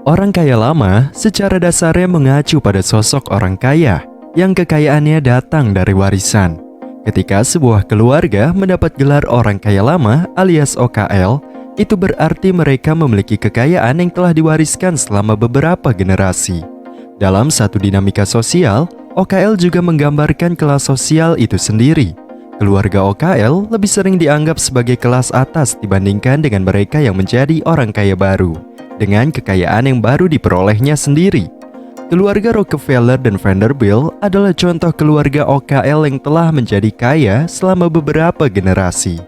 Orang kaya lama secara dasarnya mengacu pada sosok orang kaya yang kekayaannya datang dari warisan. Ketika sebuah keluarga mendapat gelar orang kaya lama alias OKL, itu berarti mereka memiliki kekayaan yang telah diwariskan selama beberapa generasi. Dalam satu dinamika sosial, OKL juga menggambarkan kelas sosial itu sendiri. Keluarga OKL lebih sering dianggap sebagai kelas atas dibandingkan dengan mereka yang menjadi orang kaya baru, dengan kekayaan yang baru diperolehnya sendiri. Keluarga Rockefeller dan Vanderbilt adalah contoh keluarga OKL yang telah menjadi kaya selama beberapa generasi.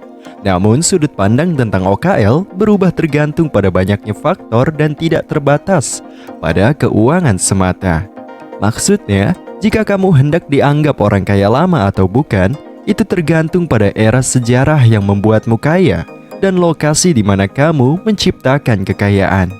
Namun sudut pandang tentang OKL berubah tergantung pada banyaknya faktor dan tidak terbatas pada keuangan semata. Maksudnya, jika kamu hendak dianggap orang kaya lama atau bukan, itu tergantung pada era sejarah yang membuatmu kaya dan lokasi di mana kamu menciptakan kekayaan.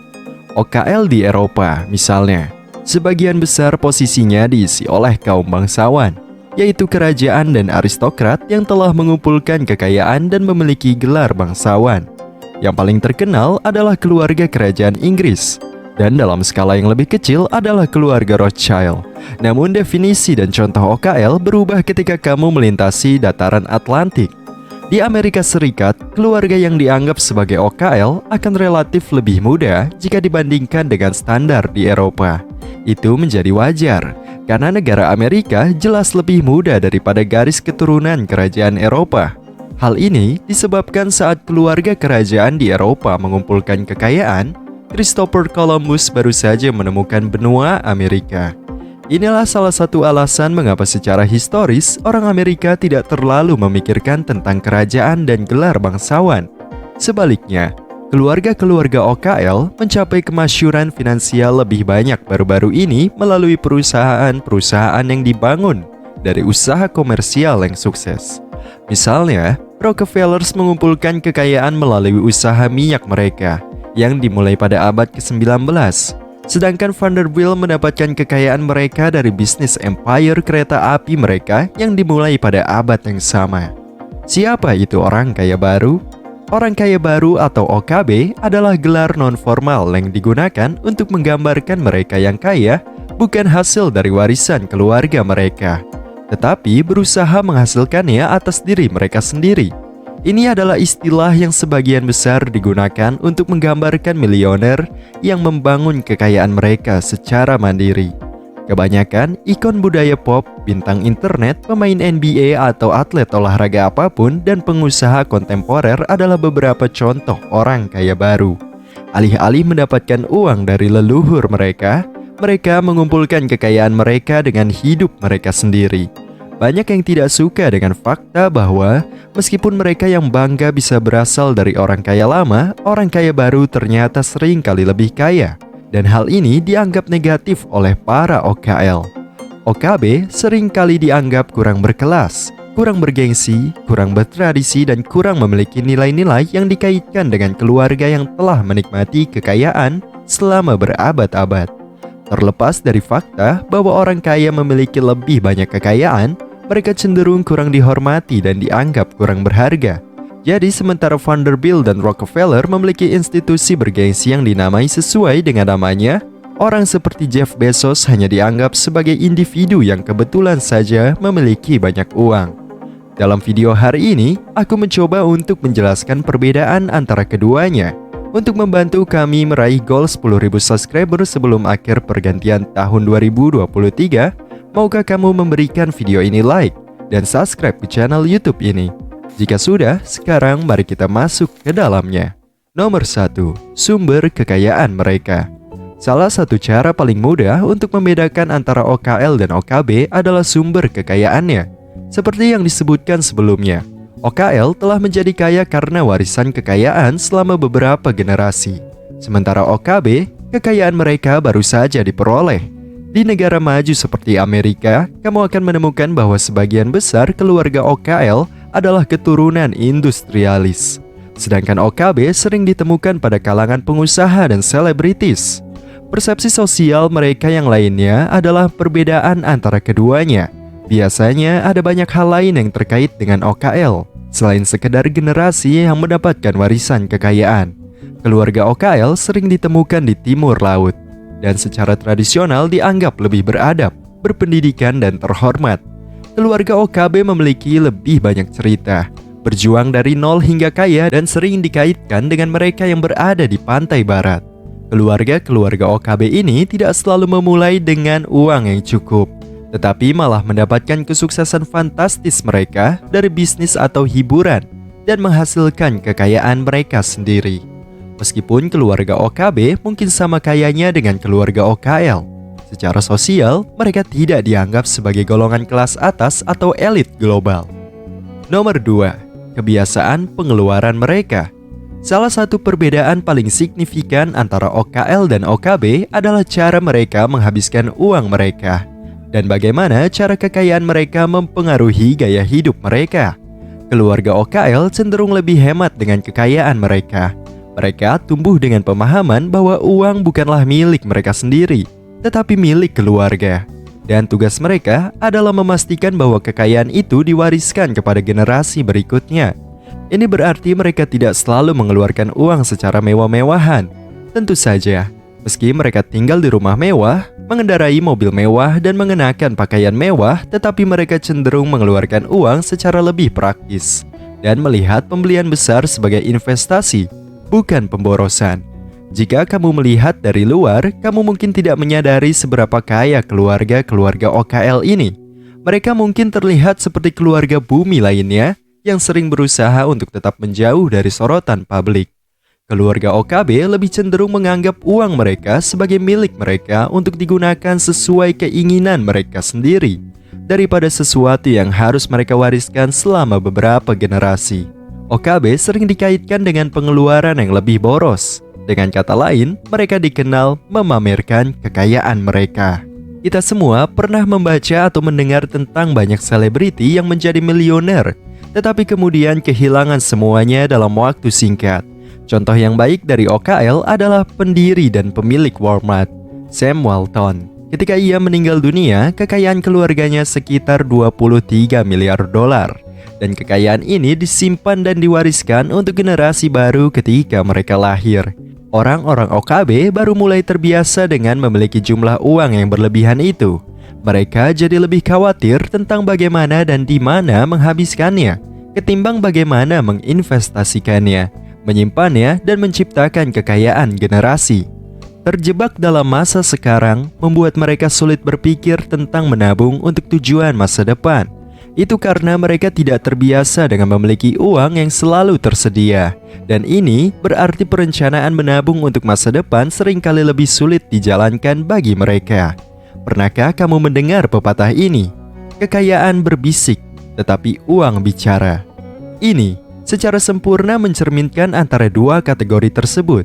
OKL di Eropa, misalnya, sebagian besar posisinya diisi oleh kaum bangsawan, yaitu kerajaan dan aristokrat yang telah mengumpulkan kekayaan dan memiliki gelar bangsawan. Yang paling terkenal adalah keluarga kerajaan Inggris, dan dalam skala yang lebih kecil adalah keluarga Rothschild. Namun definisi dan contoh OKL berubah ketika kamu melintasi dataran Atlantik. Di Amerika Serikat, keluarga yang dianggap sebagai OKL akan relatif lebih muda jika dibandingkan dengan standar di Eropa. Itu menjadi wajar, karena negara Amerika jelas lebih muda daripada garis keturunan kerajaan Eropa. Hal ini disebabkan saat keluarga kerajaan di Eropa mengumpulkan kekayaan, Christopher Columbus baru saja menemukan benua Amerika. Inilah salah satu alasan mengapa secara historis orang Amerika tidak terlalu memikirkan tentang kerajaan dan gelar bangsawan. Sebaliknya, keluarga-keluarga OKL mencapai kemasyhuran finansial lebih banyak baru-baru ini melalui perusahaan-perusahaan yang dibangun dari usaha komersial yang sukses. Misalnya, Rockefellers mengumpulkan kekayaan melalui usaha minyak mereka yang dimulai pada abad ke-19. Sedangkan Vanderbilt mendapatkan kekayaan mereka dari bisnis empire kereta api mereka yang dimulai pada abad yang sama. Siapa itu orang kaya baru? Orang kaya baru atau OKB adalah gelar non-formal yang digunakan untuk menggambarkan mereka yang kaya bukan hasil dari warisan keluarga mereka, tetapi berusaha menghasilkannya atas diri mereka sendiri. Ini adalah istilah yang sebagian besar digunakan untuk menggambarkan milioner yang membangun kekayaan mereka secara mandiri. Kebanyakan ikon budaya pop, bintang internet, pemain NBA atau atlet olahraga apapun, dan pengusaha kontemporer adalah beberapa contoh orang kaya baru. Alih-alih mendapatkan uang dari leluhur mereka mengumpulkan kekayaan mereka dengan hidup mereka sendiri. Banyak yang tidak suka dengan fakta bahwa meskipun mereka yang bangga bisa berasal dari orang kaya lama, orang kaya baru ternyata sering kali lebih kaya. Dan hal ini dianggap negatif oleh para OKL. OKB sering kali dianggap kurang berkelas, kurang bergengsi, kurang bertradisi, dan kurang memiliki nilai-nilai yang dikaitkan dengan keluarga yang telah menikmati kekayaan selama berabad-abad. Terlepas dari fakta bahwa orang kaya memiliki lebih banyak kekayaan, mereka cenderung kurang dihormati dan dianggap kurang berharga. Jadi sementara Vanderbilt dan Rockefeller memiliki institusi bergengsi yang dinamai sesuai dengan namanya, orang seperti Jeff Bezos hanya dianggap sebagai individu yang kebetulan saja memiliki banyak uang. Dalam video hari ini, aku mencoba untuk menjelaskan perbedaan antara keduanya. Untuk membantu kami meraih goal 10.000 subscriber sebelum akhir pergantian tahun 2023, maukah kamu memberikan video ini like dan subscribe ke channel YouTube ini? Jika sudah, sekarang mari kita masuk ke dalamnya. Nomor 1. Sumber kekayaan mereka. Salah satu cara paling mudah untuk membedakan antara OKL dan OKB adalah sumber kekayaannya. Seperti yang disebutkan sebelumnya, OKL telah menjadi kaya karena warisan kekayaan selama beberapa generasi. Sementara OKB, kekayaan mereka baru saja diperoleh. Di negara maju seperti Amerika, kamu akan menemukan bahwa sebagian besar keluarga OKL adalah keturunan industrialis. Sedangkan OKB sering ditemukan pada kalangan pengusaha dan selebritis. Persepsi sosial mereka yang lainnya adalah perbedaan antara keduanya. Biasanya ada banyak hal lain yang terkait dengan OKL, selain sekedar generasi yang mendapatkan warisan kekayaan. Keluarga OKL sering ditemukan di timur laut, dan secara tradisional dianggap lebih beradab, berpendidikan, dan terhormat. Keluarga Okabe memiliki lebih banyak cerita, berjuang dari nol hingga kaya dan sering dikaitkan dengan mereka yang berada di pantai barat. Keluarga-keluarga Okabe ini tidak selalu memulai dengan uang yang cukup, tetapi malah mendapatkan kesuksesan fantastis mereka dari bisnis atau hiburan dan menghasilkan kekayaan mereka sendiri. Meskipun keluarga Okabe mungkin sama kayanya dengan keluarga OKL, secara sosial, mereka tidak dianggap sebagai golongan kelas atas atau elit global. Nomor 2. Kebiasaan pengeluaran mereka. Salah satu perbedaan paling signifikan antara OKL dan OKB adalah cara mereka menghabiskan uang mereka dan bagaimana cara kekayaan mereka mempengaruhi gaya hidup mereka. Keluarga OKL cenderung lebih hemat dengan kekayaan mereka. Mereka tumbuh dengan pemahaman bahwa uang bukanlah milik mereka sendiri, tetapi milik keluarga. Dan tugas mereka adalah memastikan bahwa kekayaan itu diwariskan kepada generasi berikutnya. Ini berarti mereka tidak selalu mengeluarkan uang secara mewah-mewahan. Tentu saja, meski mereka tinggal di rumah mewah, mengendarai mobil mewah, dan mengenakan pakaian mewah, tetapi mereka cenderung mengeluarkan uang secara lebih praktis dan melihat pembelian besar sebagai investasi, bukan pemborosan. Jika kamu melihat dari luar, kamu mungkin tidak menyadari seberapa kaya keluarga-keluarga OKL ini. Mereka mungkin terlihat seperti keluarga bumi lainnya yang sering berusaha untuk tetap menjauh dari sorotan publik. Keluarga OKB lebih cenderung menganggap uang mereka sebagai milik mereka untuk digunakan sesuai keinginan mereka sendiri, daripada sesuatu yang harus mereka wariskan selama beberapa generasi. OKB sering dikaitkan dengan pengeluaran yang lebih boros. Dengan kata lain, mereka dikenal memamerkan kekayaan mereka. Kita semua pernah membaca atau mendengar tentang banyak selebriti yang menjadi miliuner, tetapi kemudian kehilangan semuanya dalam waktu singkat. Contoh yang baik dari OKL adalah pendiri dan pemilik Walmart, Sam Walton. Ketika ia meninggal dunia, kekayaan keluarganya sekitar 23 miliar dolar. Dan kekayaan ini disimpan dan diwariskan untuk generasi baru ketika mereka lahir. Orang-orang OKB baru mulai terbiasa dengan memiliki jumlah uang yang berlebihan itu. Mereka jadi lebih khawatir tentang bagaimana dan di mana menghabiskannya, ketimbang bagaimana menginvestasikannya, menyimpannya, dan menciptakan kekayaan generasi. Terjebak dalam masa sekarang membuat mereka sulit berpikir tentang menabung untuk tujuan masa depan. Itu karena mereka tidak terbiasa dengan memiliki uang yang selalu tersedia. Dan ini berarti perencanaan menabung untuk masa depan seringkali lebih sulit dijalankan bagi mereka. Pernahkah kamu mendengar pepatah ini? Kekayaan berbisik, tetapi uang bicara. Ini secara sempurna mencerminkan antara dua kategori tersebut.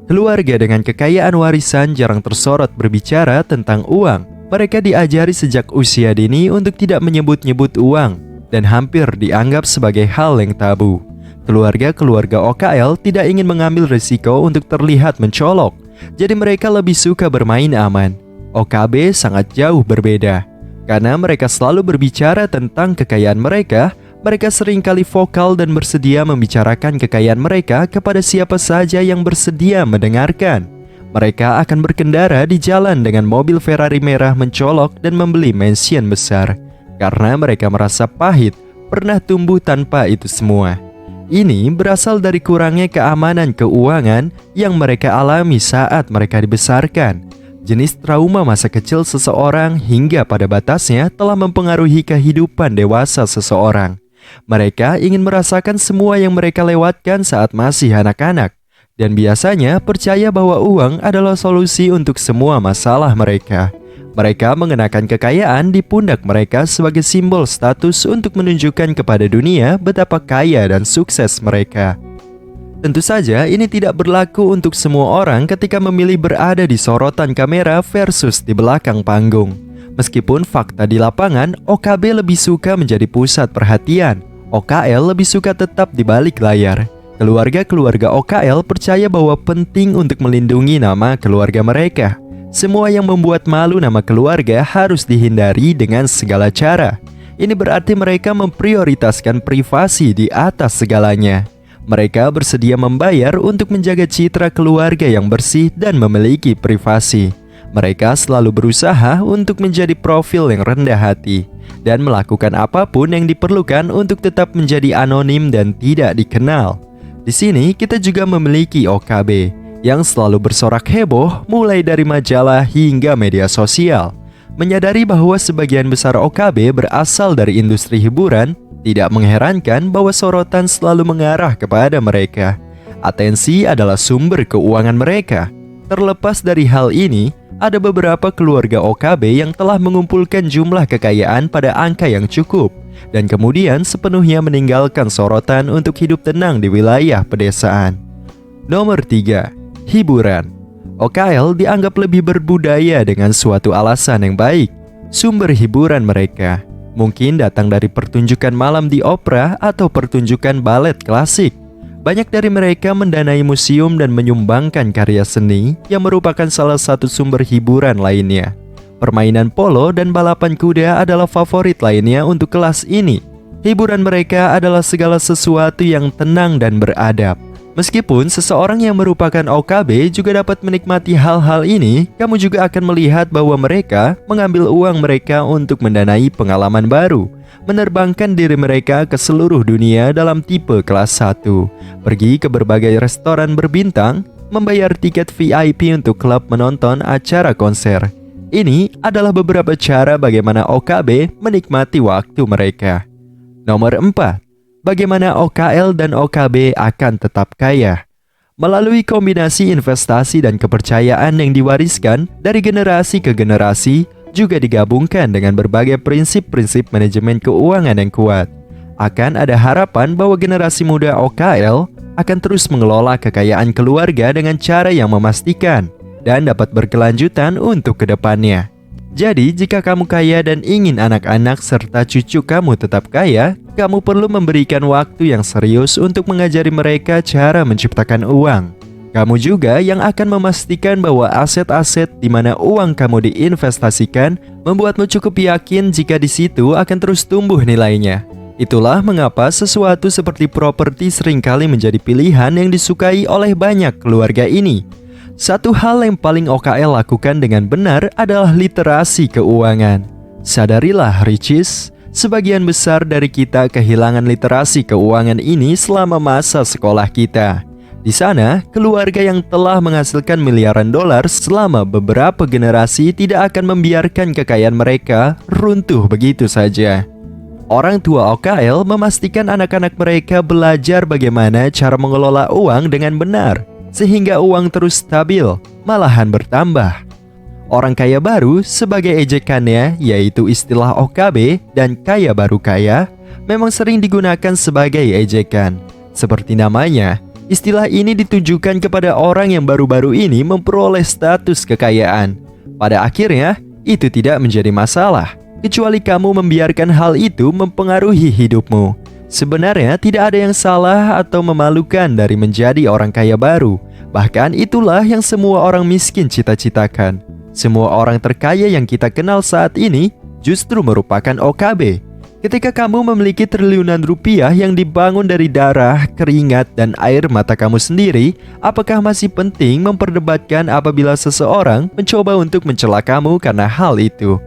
Keluarga dengan kekayaan warisan jarang tersorot berbicara tentang uang. Mereka diajari sejak usia dini untuk tidak menyebut-nyebut uang dan hampir dianggap sebagai hal yang tabu. Keluarga-keluarga OKL tidak ingin mengambil risiko untuk terlihat mencolok, jadi mereka lebih suka bermain aman. OKB sangat jauh berbeda. Karena mereka selalu berbicara tentang kekayaan mereka, mereka seringkali vokal dan bersedia membicarakan kekayaan mereka kepada siapa saja yang bersedia mendengarkan. Mereka akan berkendara di jalan dengan mobil Ferrari merah mencolok dan membeli mansion besar, karena mereka merasa pahit pernah tumbuh tanpa itu semua. Ini berasal dari kurangnya keamanan keuangan yang mereka alami saat mereka dibesarkan. Jenis trauma masa kecil seseorang hingga pada batasnya telah mempengaruhi kehidupan dewasa seseorang. Mereka ingin merasakan semua yang mereka lewatkan saat masih anak-anak, dan biasanya percaya bahwa uang adalah solusi untuk semua masalah mereka. Mereka mengenakan kekayaan di pundak mereka sebagai simbol status untuk menunjukkan kepada dunia betapa kaya dan sukses mereka. Tentu saja ini tidak berlaku untuk semua orang ketika memilih berada di sorotan kamera versus di belakang panggung. Meskipun fakta di lapangan, OKB lebih suka menjadi pusat perhatian, OKL lebih suka tetap di balik layar. Keluarga-keluarga OKL percaya bahwa penting untuk melindungi nama keluarga mereka. Semua yang membuat malu nama keluarga harus dihindari dengan segala cara. Ini berarti mereka memprioritaskan privasi di atas segalanya. Mereka bersedia membayar untuk menjaga citra keluarga yang bersih dan memiliki privasi. Mereka selalu berusaha untuk menjadi profil yang rendah hati dan melakukan apapun yang diperlukan untuk tetap menjadi anonim dan tidak dikenal. Di sini kita juga memiliki OKB yang selalu bersorak heboh mulai dari majalah hingga media sosial. Menyadari bahwa sebagian besar OKB berasal dari industri hiburan, tidak mengherankan bahwa sorotan selalu mengarah kepada mereka. Atensi adalah sumber keuangan mereka. Terlepas dari hal ini, ada beberapa keluarga OKB yang telah mengumpulkan jumlah kekayaan pada angka yang cukup dan kemudian sepenuhnya meninggalkan sorotan untuk hidup tenang di wilayah pedesaan. Nomor 3. Hiburan. OKL dianggap lebih berbudaya dengan suatu alasan yang baik. Sumber hiburan mereka mungkin datang dari pertunjukan malam di opera atau pertunjukan balet klasik. Banyak dari mereka mendanai museum dan menyumbangkan karya seni yang merupakan salah satu sumber hiburan lainnya. Permainan polo dan balapan kuda adalah favorit lainnya untuk kelas ini. Hiburan mereka adalah segala sesuatu yang tenang dan beradab. Meskipun seseorang yang merupakan OKB juga dapat menikmati hal-hal ini, kamu juga akan melihat bahwa mereka mengambil uang mereka untuk mendanai pengalaman baru, menerbangkan diri mereka ke seluruh dunia dalam tipe kelas 1, pergi ke berbagai restoran berbintang, membayar tiket VIP untuk klub menonton acara konser. Ini adalah beberapa cara bagaimana OKB menikmati waktu mereka. Nomor 4. Bagaimana OKL dan OKB akan tetap kaya? Melalui kombinasi investasi dan kepercayaan yang diwariskan dari generasi ke generasi, juga digabungkan dengan berbagai prinsip-prinsip manajemen keuangan yang kuat. Akan ada harapan bahwa generasi muda OKL akan terus mengelola kekayaan keluarga dengan cara yang memastikan dan dapat berkelanjutan untuk kedepannya. Jadi, jika kamu kaya dan ingin anak-anak serta cucu kamu tetap kaya, kamu perlu memberikan waktu yang serius untuk mengajari mereka cara menciptakan uang. Kamu juga yang akan memastikan bahwa aset-aset di mana uang kamu diinvestasikan membuatmu cukup yakin jika di situ akan terus tumbuh nilainya. Itulah mengapa sesuatu seperti properti seringkali menjadi pilihan yang disukai oleh banyak keluarga ini. Satu hal yang paling OKL lakukan dengan benar adalah literasi keuangan. Sadarilah, Ricis, sebagian besar dari kita kehilangan literasi keuangan ini selama masa sekolah kita. Di sana, keluarga yang telah menghasilkan miliaran dolar selama beberapa generasi tidak akan membiarkan kekayaan mereka runtuh begitu saja. Orang tua OKL memastikan anak-anak mereka belajar bagaimana cara mengelola uang dengan benar, sehingga uang terus stabil, malahan bertambah. Orang kaya baru sebagai ejekannya, yaitu istilah OKB dan kaya baru kaya, memang sering digunakan sebagai ejekan. Seperti namanya, istilah ini ditujukan kepada orang yang baru-baru ini memperoleh status kekayaan. Pada akhirnya, itu tidak menjadi masalah, kecuali kamu membiarkan hal itu mempengaruhi hidupmu. Sebenarnya tidak ada yang salah atau memalukan dari menjadi orang kaya baru. Bahkan itulah yang semua orang miskin cita-citakan. Semua orang terkaya yang kita kenal saat ini justru merupakan OKB. Ketika kamu memiliki triliunan rupiah yang dibangun dari darah, keringat, dan air mata kamu sendiri, apakah masih penting memperdebatkan apabila seseorang mencoba untuk mencela kamu karena hal itu?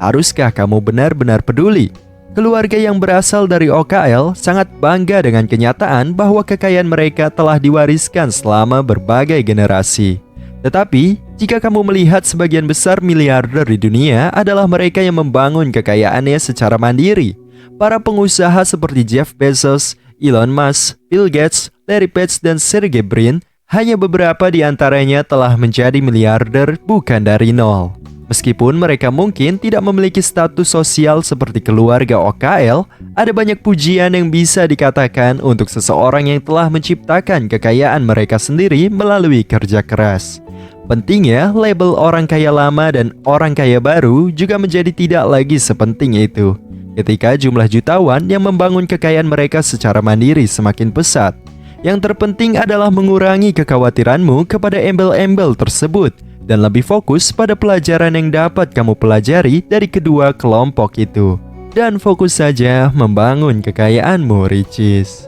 Haruskah kamu benar-benar peduli? Keluarga yang berasal dari OKL sangat bangga dengan kenyataan bahwa kekayaan mereka telah diwariskan selama berbagai generasi. Tetapi, jika kamu melihat sebagian besar miliarder di dunia adalah mereka yang membangun kekayaannya secara mandiri. Para pengusaha seperti Jeff Bezos, Elon Musk, Bill Gates, Larry Page, dan Sergey Brin, hanya beberapa di antaranya telah menjadi miliarder bukan dari nol. Meskipun mereka mungkin tidak memiliki status sosial seperti keluarga OKL, ada banyak pujian yang bisa dikatakan untuk seseorang yang telah menciptakan kekayaan mereka sendiri melalui kerja keras. Pentingnya, label orang kaya lama dan orang kaya baru juga menjadi tidak lagi sepenting itu. Ketika jumlah jutawan yang membangun kekayaan mereka secara mandiri semakin pesat, yang terpenting adalah mengurangi kekhawatiranmu kepada embel-embel tersebut dan lebih fokus pada pelajaran yang dapat kamu pelajari dari kedua kelompok itu. Dan fokus saja membangun kekayaanmu, Ricis.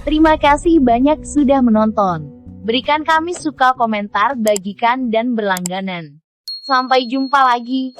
Terima kasih banyak sudah menonton. Berikan kami suka, komentar, bagikan, dan berlangganan. Sampai jumpa lagi.